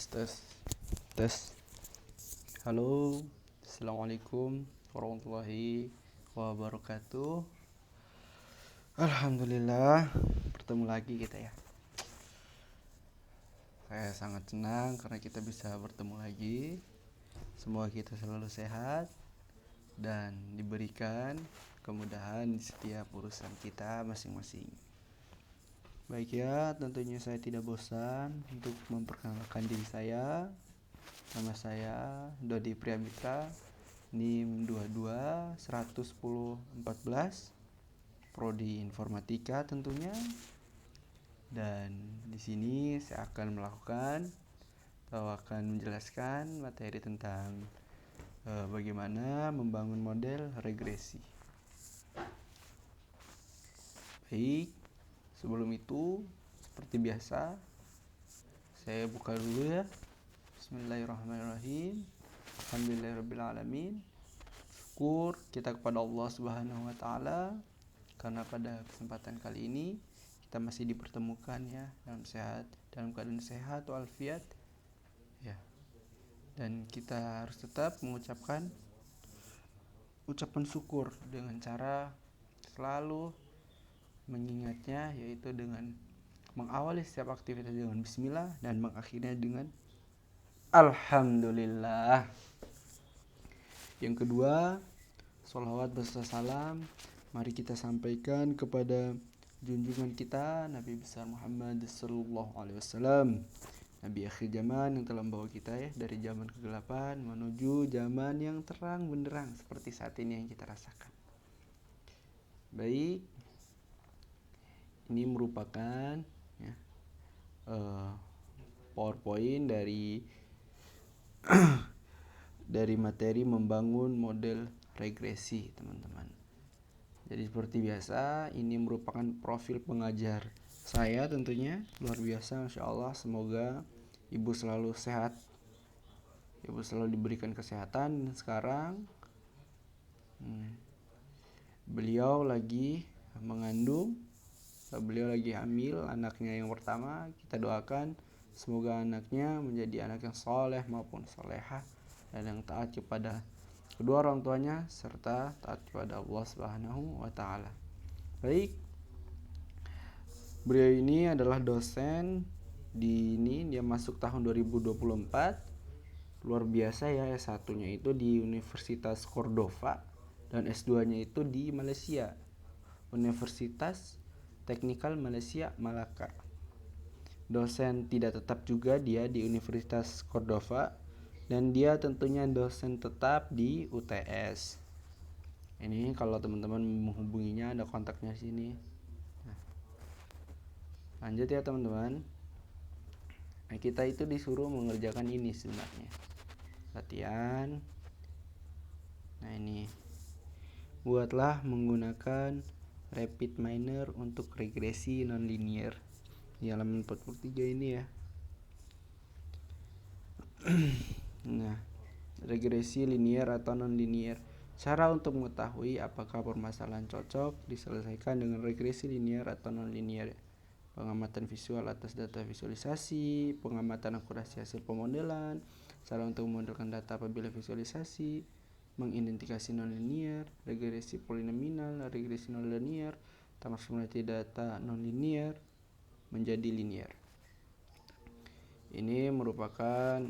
Tes. Halo, assalamualaikum warahmatullahi wabarakatuh. Alhamdulillah, bertemu lagi kita ya. Saya sangat senang karena kita bisa bertemu lagi. Semoga kita selalu sehat dan diberikan kemudahan di setiap urusan kita masing-masing. Baik ya, tentunya saya tidak bosan untuk memperkenalkan diri saya. Nama saya Dodi Priamitra, NIM 22 110 14, Prodi Informatika tentunya. Dan di sini saya akan menjelaskan materi tentang bagaimana membangun model regresi. Baik, sebelum itu seperti biasa saya buka dulu ya. Bismillahirrahmanirrahim. Alhamdulillahirrabbilalamin. Syukur kita kepada Allah Subhanahu wa taala karena pada kesempatan kali ini kita masih dipertemukan ya dalam keadaan sehat walafiat ya. Dan kita harus tetap mengucapkan ucapan syukur dengan cara selalu mengingatnya, yaitu dengan mengawali setiap aktivitas dengan bismillah dan mengakhirinya dengan alhamdulillah. Yang kedua, sholawat beserta salam mari kita sampaikan kepada junjungan kita Nabi besar Muhammad sallallahu alaihi wasallam, Nabi akhir zaman yang telah membawa kita ya dari zaman kegelapan menuju zaman yang terang benderang seperti saat ini yang kita rasakan. Baik, ini merupakan ya, PowerPoint dari materi membangun model regresi, teman-teman. Jadi seperti biasa, ini merupakan profil pengajar saya tentunya, luar biasa, Masya Allah. Semoga ibu selalu sehat, ibu selalu diberikan kesehatan. Dan sekarang beliau lagi mengandung, beliau lagi hamil anaknya yang pertama. Kita doakan semoga anaknya menjadi anak yang soleh maupun solehah dan yang taat kepada kedua orang tuanya serta taat kepada Allah Subhanahu wa taala. Baik. Beliau ini adalah dosen dia masuk tahun 2024. Luar biasa ya, S1-nya itu di Universitas Cordova dan S2-nya itu di Malaysia. Universitas Teknikal Malaysia Malaka. Dosen tidak tetap juga dia di Universitas Cordova, dan dia tentunya dosen tetap di UTS. Ini kalau teman-teman menghubunginya ada kontaknya di sini. Nah, lanjut ya teman-teman. Nah, kita itu disuruh mengerjakan ini sebenarnya. Latihan. Nah, ini. Buatlah menggunakan rapid miner untuk regresi nonlinear. Di halaman 43 ini ya. Nah, regresi linear atau non-linear. Cara untuk mengetahui apakah permasalahan cocok diselesaikan dengan regresi linear atau non-linear. Pengamatan visual atas data visualisasi, pengamatan akurasi hasil pemodelan, cara untuk memodelkan data apabila visualisasi, mengidentifikasi non-linear, regresi polinominal, regresi non-linear, transformasi data non-linear menjadi linear. Ini merupakan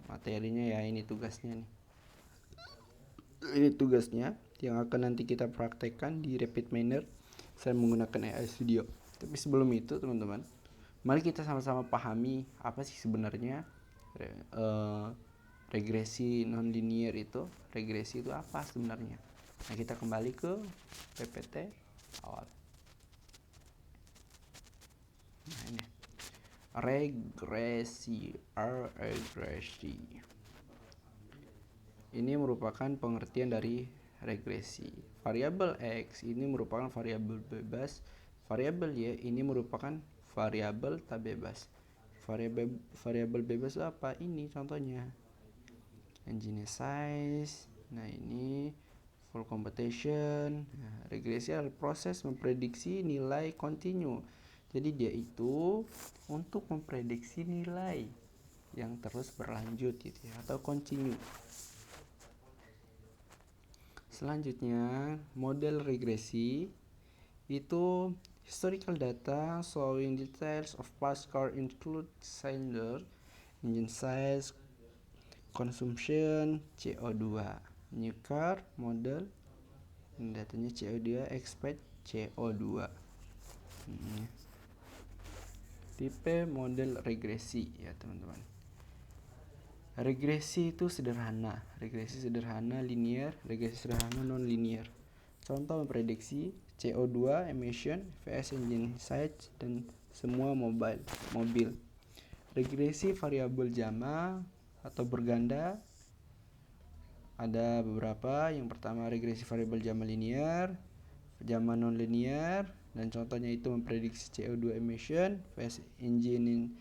materinya ya, ini tugasnya nih. Ini tugasnya yang akan nanti kita praktekkan di Rapid Miner. Saya menggunakan AI Studio. Tapi sebelum itu teman-teman, mari kita sama-sama pahami apa sih sebenarnya regresi non-linear itu. Regresi itu apa sebenarnya? Nah, kita kembali ke PPT awal. Nah, ini regresi. Ini merupakan pengertian dari regresi. Variabel X ini merupakan variabel bebas. Variabel Y ini merupakan variabel tak bebas. Variabel bebas itu apa? Ini contohnya. Engine size. Nah, ini full computation. Nah, regresi adalah proses memprediksi nilai kontinu. Jadi dia itu untuk memprediksi nilai yang terus berlanjut gitu ya, atau continue. Selanjutnya, model regresi itu historical data showing details of past car include cylinder, engine size, consumption, CO2. New car model datanya CO2, expect CO2. Tipe model regresi ya teman-teman. Regresi itu sederhana, regresi sederhana linear, regresi sederhana non linear. Contoh memprediksi CO2 emission vs engine size dan semua mobil. Regresi variabel jama atau berganda ada beberapa. Yang pertama regresi variabel jama linear, jama non linear, dan contohnya itu memprediksi CO2 emission vs engine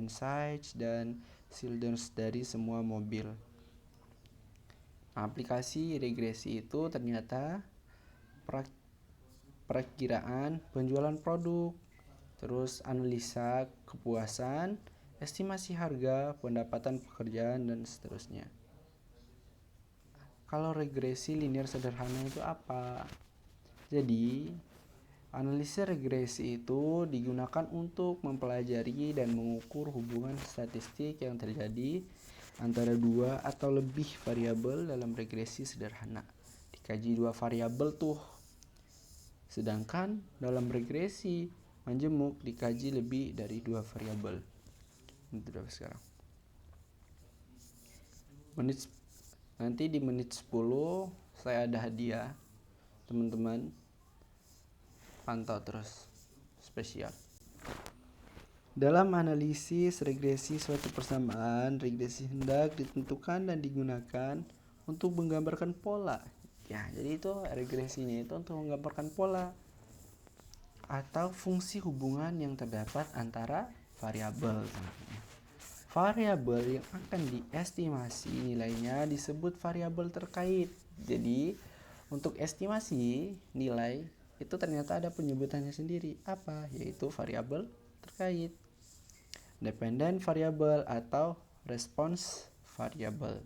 size dan cylinders dari semua mobil. Aplikasi regresi itu ternyata perakiraan penjualan produk, terus analisa kepuasan, estimasi harga, pendapatan pekerjaan, dan seterusnya. Kalau regresi linear sederhana itu apa? Jadi, analisa regresi itu digunakan untuk mempelajari dan mengukur hubungan statistik yang terjadi antara dua atau lebih variabel dalam regresi sederhana. Dikaji dua variabel tuh. Sedangkan dalam regresi majemuk dikaji lebih dari dua variabel. Itu udah sekarang. Nanti di menit 10 saya ada hadiah. Teman-teman pantau terus spesial. Dalam analisis regresi suatu persamaan, regresi hendak ditentukan dan digunakan untuk menggambarkan pola. Ya, jadi itu regresinya itu untuk menggambarkan pola atau fungsi hubungan yang terdapat antara variabel. Variabel yang akan diestimasi nilainya disebut variabel terkait. Jadi, untuk estimasi nilai itu ternyata ada penyebutannya sendiri. Apa? Yaitu variabel terkait. Dependent variable atau response variable.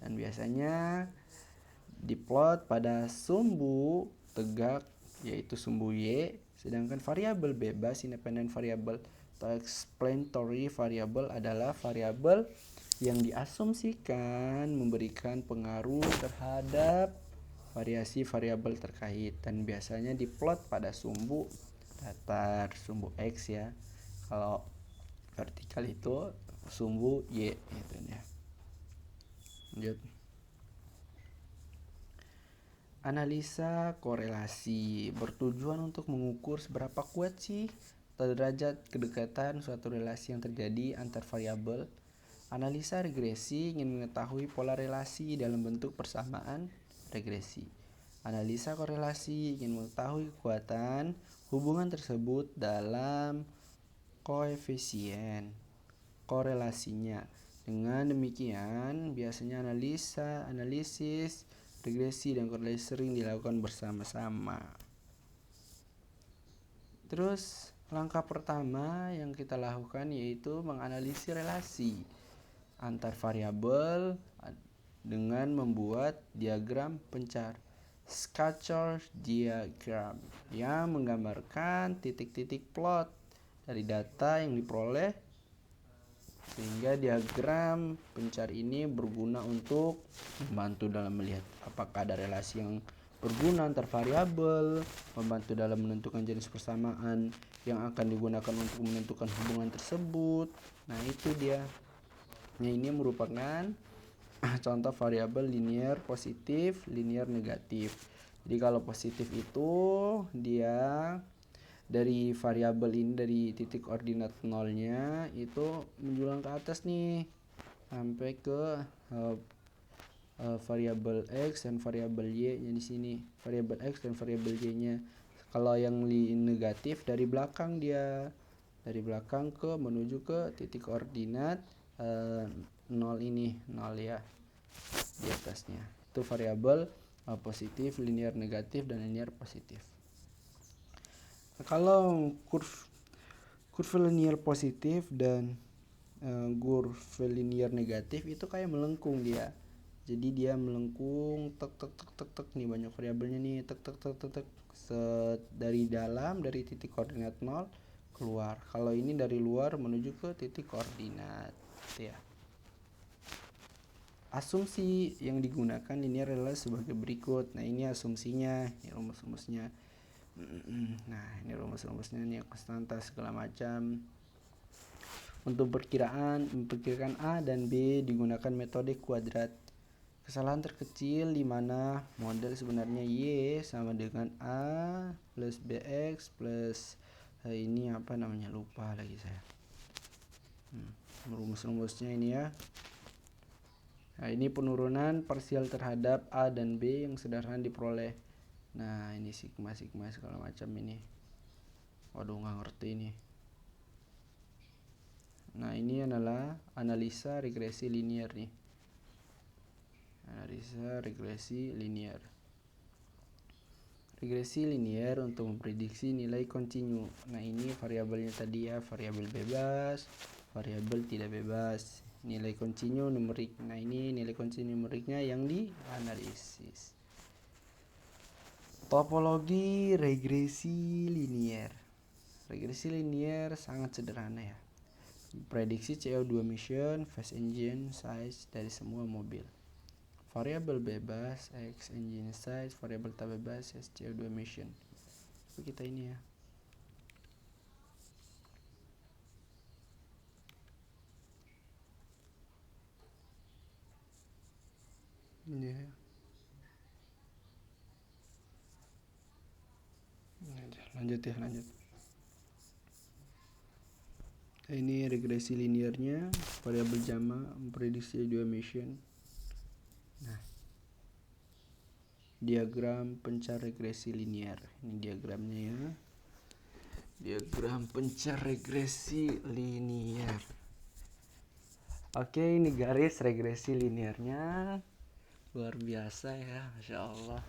Dan biasanya diplot pada sumbu tegak yaitu sumbu Y, sedangkan variabel bebas independent variable atau explanatory variable adalah variabel yang diasumsikan memberikan pengaruh terhadap variasi variabel terkait dan biasanya diplot pada sumbu datar, sumbu X ya. Kalau vertikal itu sumbu Y gitu ya. Lanjut. Analisa korelasi bertujuan untuk mengukur seberapa kuat sih atau derajat kedekatan suatu relasi yang terjadi antar variabel. Analisa regresi ingin mengetahui pola relasi dalam bentuk persamaan regresi. Analisa korelasi ingin mengetahui kekuatan hubungan tersebut dalam koefisien korelasinya. Dengan demikian, biasanya analisis, regresi, dan korelasi sering dilakukan bersama-sama. Terus, langkah pertama yang kita lakukan yaitu menganalisis relasi antar variabel dengan membuat diagram pencar. Scatter diagram yang menggambarkan titik-titik plot dari data yang diperoleh, sehingga diagram pencar ini berguna untuk membantu dalam melihat apakah ada relasi yang berguna antar variabel, membantu dalam menentukan jenis persamaan yang akan digunakan untuk menentukan hubungan tersebut. Nah, itu dia. Ini merupakan contoh variabel linear positif, linear negatif. Jadi kalau positif itu dia dari variabel ini dari titik koordinat nolnya itu menjulang ke atas nih sampai ke variabel X dan variabel Y-nya di sini. Variabel X dan variabel Y-nya. Kalau yang negatif dari belakang dia dari belakang ke menuju ke titik koordinat 0 ini, 0 ya. Di atasnya. Itu variabel positif, linear negatif dan linear positif. Nah, kalau kurva linear positif dan curvilinear negatif itu kayak melengkung dia. Jadi dia melengkung tek tek tek tek tek nih, banyak variabelnya nih, tek tek tek tek tek dari dalam, dari titik koordinat 0 keluar. Kalau ini dari luar menuju ke titik koordinat gitu ya. Asumsi yang digunakan linear adalah sebagai berikut. Nah ini asumsinya, ini rumus-rumusnya. Nah ini rumus-rumusnya nih, konstanta segala macam. Untuk memperkirakan A dan B digunakan metode kuadrat. Kesalahan terkecil di mana model sebenarnya Y sama dengan A plus BX plus ini apa namanya, lupa lagi saya. Rumus-rumusnya ini ya. Nah ini penurunan parsial terhadap A dan B yang sederhana diperoleh. Nah ini sigma segala macam ini. Waduh nggak ngerti ini. Nah ini adalah analisa regresi linear nih. Analisa regresi linear. Regresi linear untuk memprediksi nilai kontinu. Nah ini variabelnya tadi ya, variabel bebas, variabel tidak bebas, nilai kontinu numerik. Nah ini nilai kontinu numeriknya yang dianalisis. Topologi regresi linear. Regresi linear sangat sederhana ya. Prediksi CO2 emission, phase engine size dari semua mobil. Variabel bebas X engine size, variabel tak bebas S CO2 emission. Itu kita ini ya. Ini ya. Lanjut. Ini regresi linearnya, variabel JAMA memprediksi CO2 emission. Nah, diagram pencar regresi linear. Ini diagramnya ya. Diagram pencar regresi linear. Oke, ini garis regresi linearnya. Luar biasa ya, Masya Allah.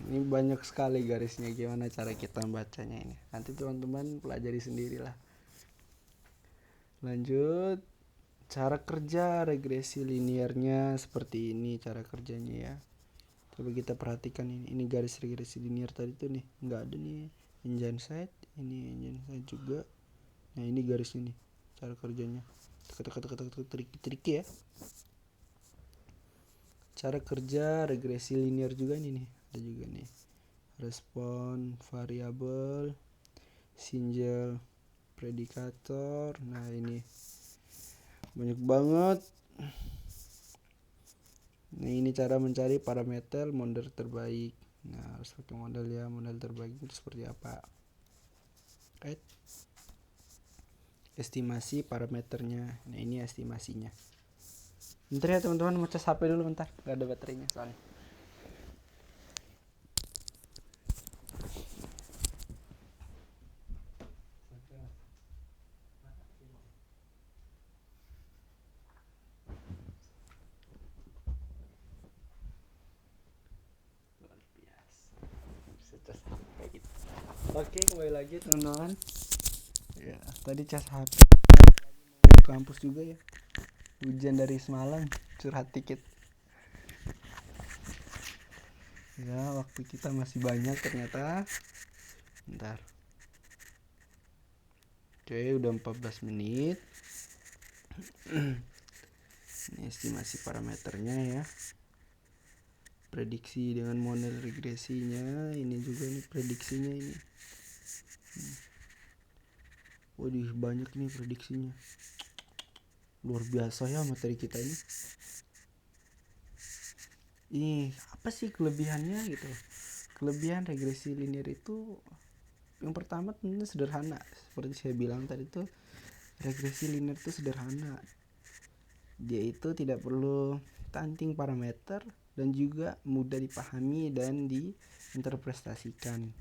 Ini banyak sekali garisnya, gimana cara kita membacanya ini. Nanti teman-teman pelajari sendirilah. Lanjut. Cara kerja regresi linearnya seperti ini cara kerjanya ya. Coba kita perhatikan ini. Ini garis regresi linear tadi tuh nih, nggak ada nih engine side, ini engine side juga. Nah ini garis ini cara kerjanya. Trik ya. Cara kerja regresi linear juga nih. Ada juga nih. Respon variabel, single predikator. Nah ini banyak banget. Nah ini cara mencari parameter model terbaik. Nah harus pakai model ya, model terbaik itu seperti apa. Right? Estimasi parameternya. Nah ini estimasinya. Bentar ya teman-teman, mau cas HP dulu bentar, gak ada baterainya soalnya. Oke, kembali lagi teman-teman. Ya, tadi cas HP mau kampus juga ya. Hujan dari semalam, curhat dikit. Ya, waktu kita masih banyak ternyata. Bentar. Oke, udah 14 menit. Ini estimasi parameternya ya. Prediksi dengan model regresinya. Ini juga nih prediksinya ini. Waduh banyak nih prediksinya. Luar biasa ya materi kita ini. Ini apa sih kelebihannya gitu? Kelebihan regresi linear itu yang pertama tentunya sederhana. Seperti saya bilang tadi tuh, regresi linear itu sederhana. Dia itu tidak perlu tanting parameter dan juga mudah dipahami dan diinterpretasikan.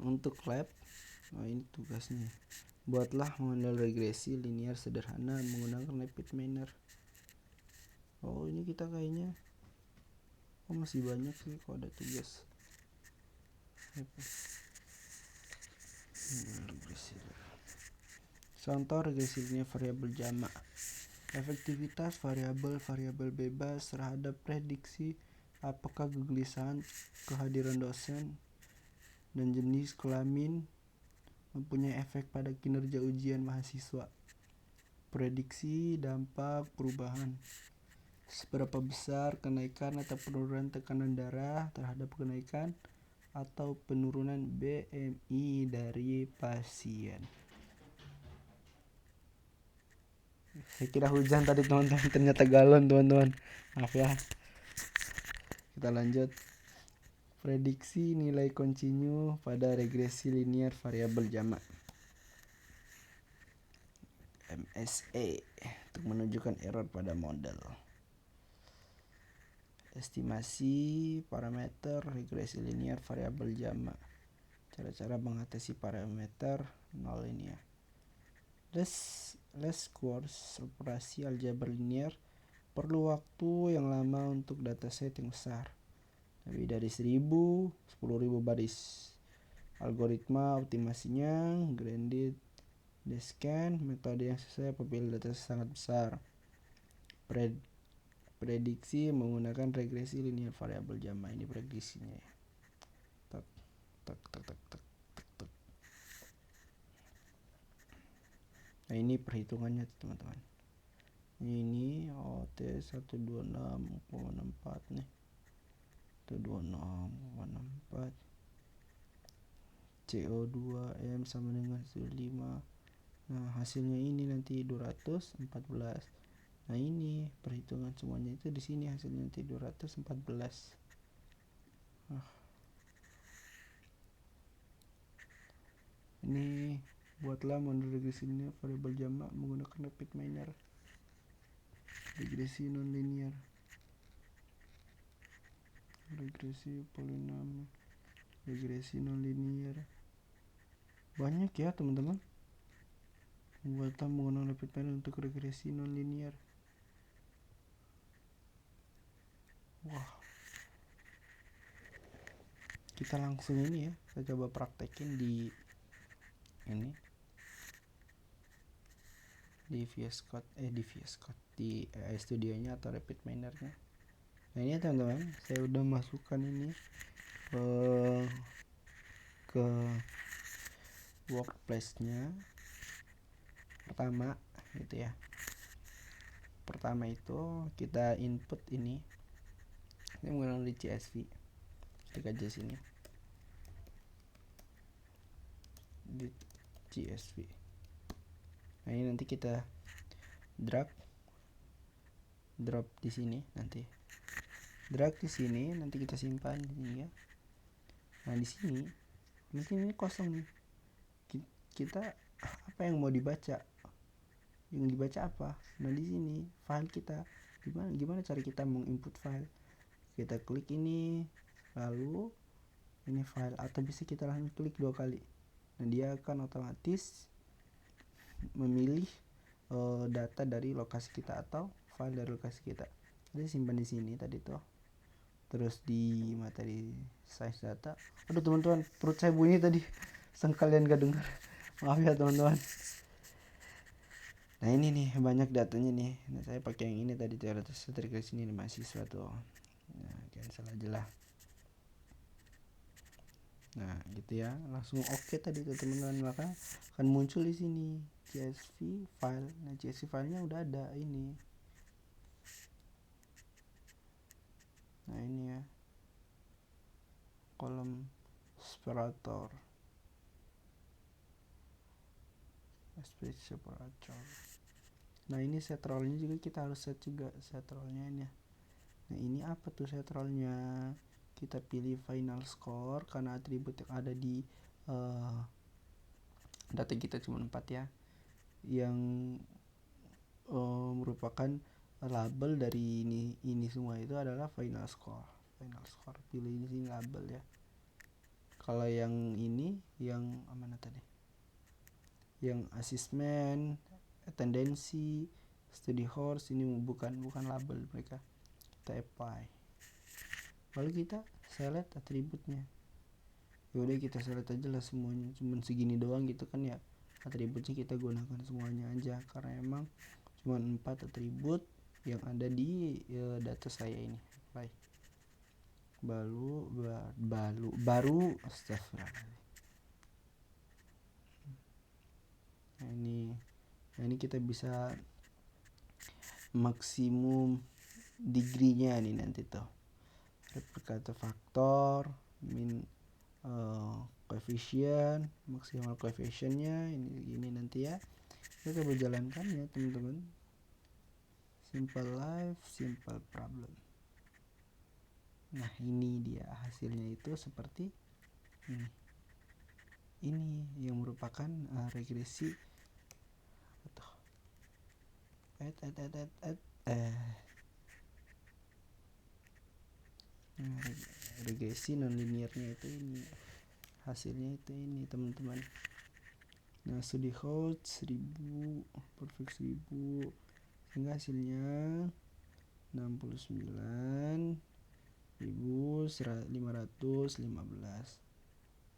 Untuk lab, ini tugasnya. Buatlah model regresi linear sederhana menggunakan rapid manner. Oh ini kita kayaknya masih banyak sih kok ada tugas. Regresi. Contoh regresi linear variabel jamak. Efektivitas variabel-variabel bebas terhadap prediksi apakah kegelisahan kehadiran dosen dan jenis kelamin mempunyai efek pada kinerja ujian mahasiswa. Prediksi dampak perubahan. Seberapa besar kenaikan atau penurunan tekanan darah terhadap kenaikan atau penurunan BMI dari pasien. Saya kira hujan tadi teman-teman, ternyata galon teman-teman. Maaf ya. Kita lanjut. Prediksi nilai kontinu pada regresi linear variabel jamak. MSA untuk menunjukkan error pada model. Estimasi parameter regresi linear variabel jamak. Cara-cara mengatasi parameter non linear. Less course operasi aljabar linear perlu waktu yang lama untuk dataset yang besar, lebih dari 1000 baris. Algoritma optimasinya gradient descent, metode yang sesuai apabila dataset sangat besar. Prediksi menggunakan regresi linear variabel jamak. Ini prediksinya ya. Nah ini perhitungannya teman-teman. Ini OT 126,64 nih. 126,64. CO2M sama dengan 105. Nah hasilnya ini nanti 214. Nah ini perhitungan semuanya itu di sini hasilnya nanti 214. Ini buatlah model regresi linear variabel jamak menggunakan RapidMiner. Regresi non-linear, regresi polinom, regresi non-linear. Banyak ya teman-teman. Buatlah menggunakan RapidMiner untuk regresi non-linear. Wah. Kita langsung ini ya, saya coba praktekin di ini di VS Code di AI Studio-nya atau RapidMiner-nya. Nah ini teman-teman, saya udah masukkan ini ke workplace-nya. Pertama gitu ya. Pertama itu kita input ini menggunakan di CSV. Klik aja sini di CSV. Nah ini nanti kita drop di sini, nanti drag di sini, nanti kita simpan di sini ya. Nah di sini nanti ini kosong nih. Kita apa yang mau dibaca? Yang dibaca apa? Nah di sini file kita gimana cara kita menginput file? Kita klik ini, lalu ini file, atau bisa kita langsung klik 2 kali. Nah dia akan otomatis memilih data dari lokasi kita atau file dari lokasi kita. Jadi simpan di sini tadi tuh. Terus di materi size data. Aduh teman-teman, perut saya bunyi tadi. Sang kalian gak dengar. Maaf ya teman-teman. Nah ini nih banyak datanya nih. Nah saya pakai yang ini tadi tuh, regresi ini mahasiswa tuh. Nah cancel aja lah. Nah gitu ya, langsung oke tadi tuh teman-teman, maka akan muncul di sini CSV file. Nah CSV filenya udah ada ini. Nah ini ya, kolom separator, separator. Nah ini set role-nya juga kita harus set juga set role-nya ini. Nah ini apa tuh set role-nya? Kita pilih final score karena atribut yang ada di data kita cuma 4 ya, yang merupakan label dari ini semua itu adalah final score. Pilih ini sini label ya. Kalau yang ini yang mana tadi, yang assessment, tendensi, study horse, ini bukan label mereka. Kita apply, lalu kita select atributnya. Yaudah kita select aja lah semuanya, cuman segini doang gitu kan ya, atributnya kita gunakan semuanya aja, karena emang cuma 4 atribut yang ada di data saya ini. Apply. Baru astagfirullah. Nah ini kita bisa maksimum degree-nya nih nanti tuh. Replicator faktor, min coefficient, maksimal coefficient-nya ini nanti ya. Kita coba jalankan ya teman-teman. Simple life, simple problem. Nah ini dia hasilnya itu seperti ini. Ini yang merupakan regresi atau regresi nonlinearnya itu ini, hasilnya itu ini teman-teman. Nah studi code 1000 perfect 1000 sehingga hasilnya 69.515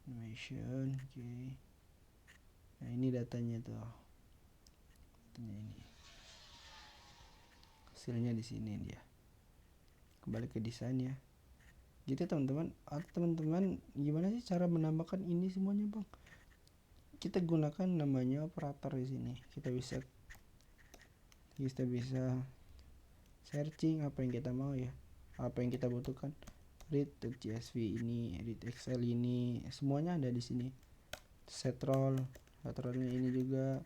animation. Oke. Nah ini datanya tuh, datanya ini, hasilnya di sini dia. Kembali ke desain ya gitu teman-teman. Teman-teman gimana sih cara menambahkan ini semuanya bang? Kita gunakan namanya operator di sini. Kita bisa searching apa yang kita mau ya, apa yang kita butuhkan. Read CSV ini, read Excel ini, semuanya ada di sini. Set rollnya ini juga.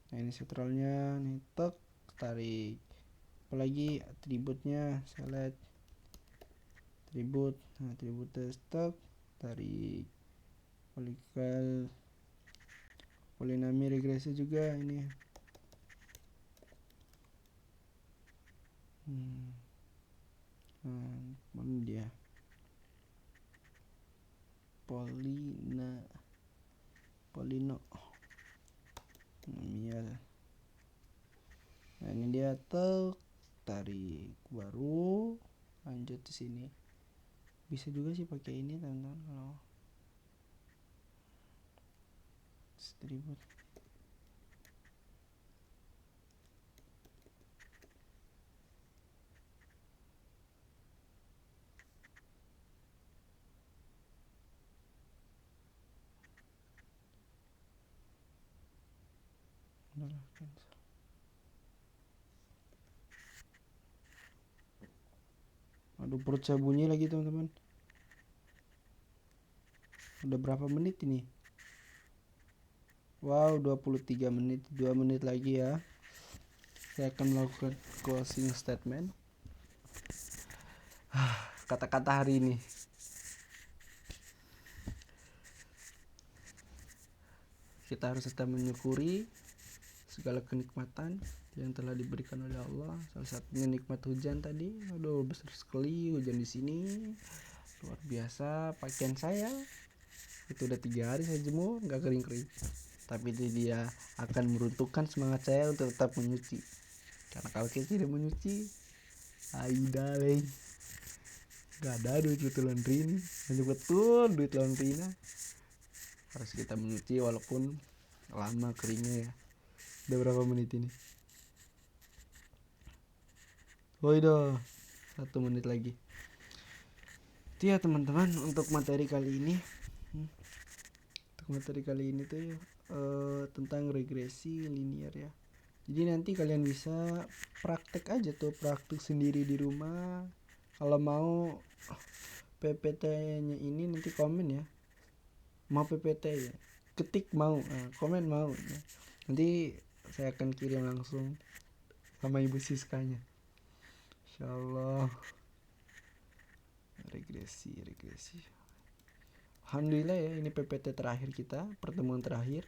Nah ini set rollnya nih, tek tarik. Apalagi atributnya, select atribut. Nah atribut stok tarik. Polinami regresi juga ini. Mana dia? Polinomial. Nah ini dia tarik, baru lanjut di sini. Bisa juga sih pakai ini teman-teman kalau distribute. Aduh perut saya bunyi lagi teman-teman. Udah berapa menit ini? Wow 23 menit. 2 menit lagi ya. Saya akan melakukan closing statement. Kata-kata hari ini. Kita harus tetap menyukuri segala kenikmatan yang telah diberikan oleh Allah. Salah satunya nikmat hujan tadi. Aduh besar sekali hujan di sini. Luar biasa. Pakaian saya itu udah 3 hari saya jemur nggak kering-kering. Tapi itu dia akan meruntuhkan semangat saya untuk tetap menyuci. Karena kalau kita tidak menyuci, aidaleng, gak ada duit laundry ini. Hanya betul duit laundry ini. Harus kita menyuci walaupun lama keringnya ya. Udah berapa menit ini? Oh udah 1 menit lagi. Itu ya teman-teman untuk materi kali ini. Tuh tentang regresi linear ya. Jadi nanti kalian bisa praktek aja tuh, praktek sendiri di rumah. Kalau mau PPT-nya ini nanti komen ya. Mau PPT ya, ketik mau, komen mau ya. Nanti saya akan kirim langsung sama Ibu Siskanya. Insyaallah. Regresi. Alhamdulillah ya, ini PPT terakhir kita, pertemuan terakhir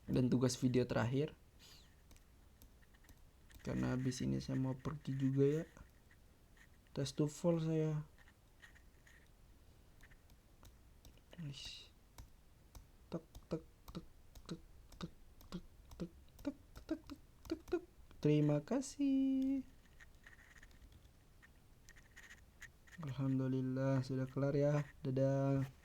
dan tugas video terakhir. Karena habis ini saya mau pergi juga ya. Tes TOEFL saya. Terima kasih. Alhamdulillah sudah kelar ya. Dadah.